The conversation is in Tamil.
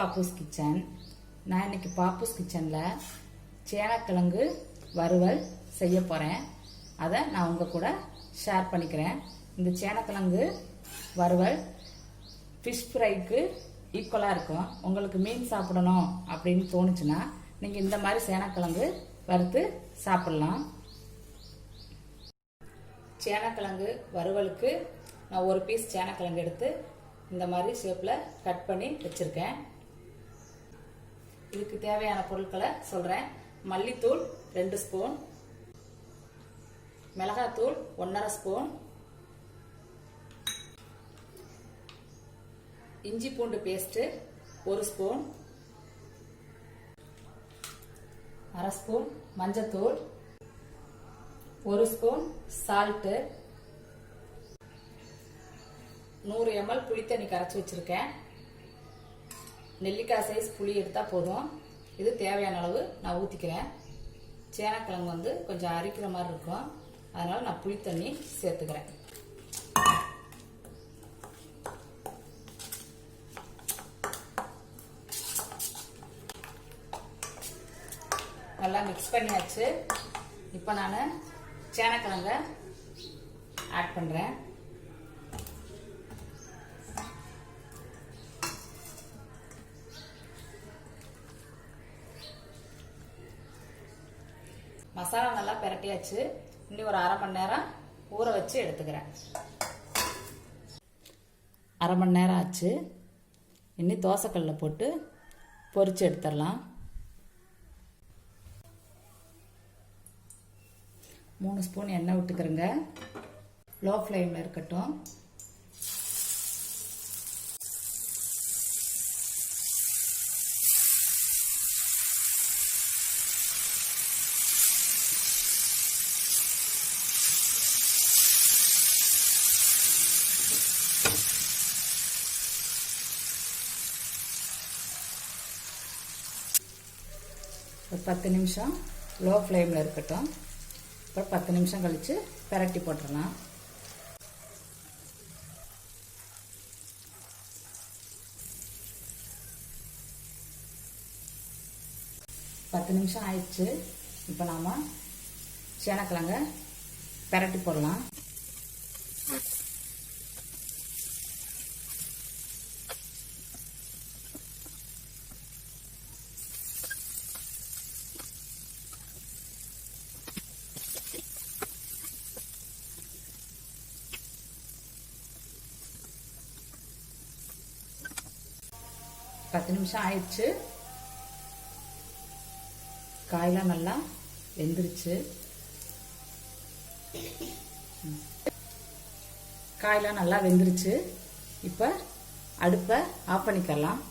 பாப்பூஸ் கிச்சன். நான் இன்னைக்கு பாப்பூஸ் கிச்சனில் சேனக்கிழங்கு வறுவல் செய்ய போகிறேன். அதை நான் உங்கள் கூட ஷேர் பண்ணிக்கிறேன். இந்த சேனக்கிழங்கு வறுவல் ஃபிஷ் ஃப்ரைக்கு ஈக்குவலாக இருக்கும். உங்களுக்கு மீன் சாப்பிடணும் அப்படின்னு தோணுச்சுன்னா நீங்கள் இந்த மாதிரி சேனக்கிழங்கு வறுத்து சாப்பிட்லாம். சேனக்கிழங்கு வறுவலுக்கு நான் ஒரு பீஸ் சேனக்கிழங்கு எடுத்து இந்த மாதிரி ஷேப்பில் கட் பண்ணி வச்சுருக்கேன். இதுக்கு தேவையான பொருட்களை சொல்கிறேன். மல்லித்தூள் 2 ஸ்பூன், மிளகாத்தூள் 1½ ஸ்பூன், இஞ்சி பூண்டு பேஸ்ட்டு 1 ஸ்பூன், 1/2 ஸ்பூன் மஞ்சத்தூள், 1 ஸ்பூன் சால்ட்டு, 100 ml புளித்தண்ணி கரைச்சி வச்சிருக்கேன். நெல்லிக்காய் சைஸ் புளி எடுத்தால் போதும். இது தேவையான அளவு நான் ஊற்றிக்கிறேன். சேனக்கிழங்கு கொஞ்சம் அரிக்கிற மாதிரி இருக்கும், அதனால நான் புளித்தண்ணி சேர்த்துக்கிறேன். நல்லா மிக்ஸ் பண்ணியாச்சு. இப்போ நான் சேனக்கிழங்க ஆட் பண்ணுறேன். மசாலா நல்லா பிரட்டியாச்சு. இன்னும் ஒரு 1/2 மணி நேரம் ஊற வச்சு எடுத்துக்கிறேன். 1/2 மணி நேரம் ஆச்சு. இன்னும் தோசைக்கல்லில் போட்டு பொரிச்சு எடுத்துடலாம். 3 ஸ்பூன் எண்ணெய் விட்டுக்கிறேங்க. லோ ஃப்ளேமில் இருக்கட்டும். ஒரு 10 நிமிஷம் லோ ஃப்ளேமில் இருக்கட்டும். அப்புறம் 10 நிமிஷம் கழித்து பிரட்டி போட்டுடலாம். பத்து நிமிஷம் ஆயிடுச்சு. இப்போ நாம் சேனக்கிழங்க பிரட்டி போடலாம். பத்து நிமிஷம் ஆயிடுச்சு. காயெல்லாம் நல்லா வெந்துருச்சு. காயெல்லாம் நல்லா வெந்துருச்சு. இப்போ அடுப்பை ஆஃப் பண்ணிக்கலாம்.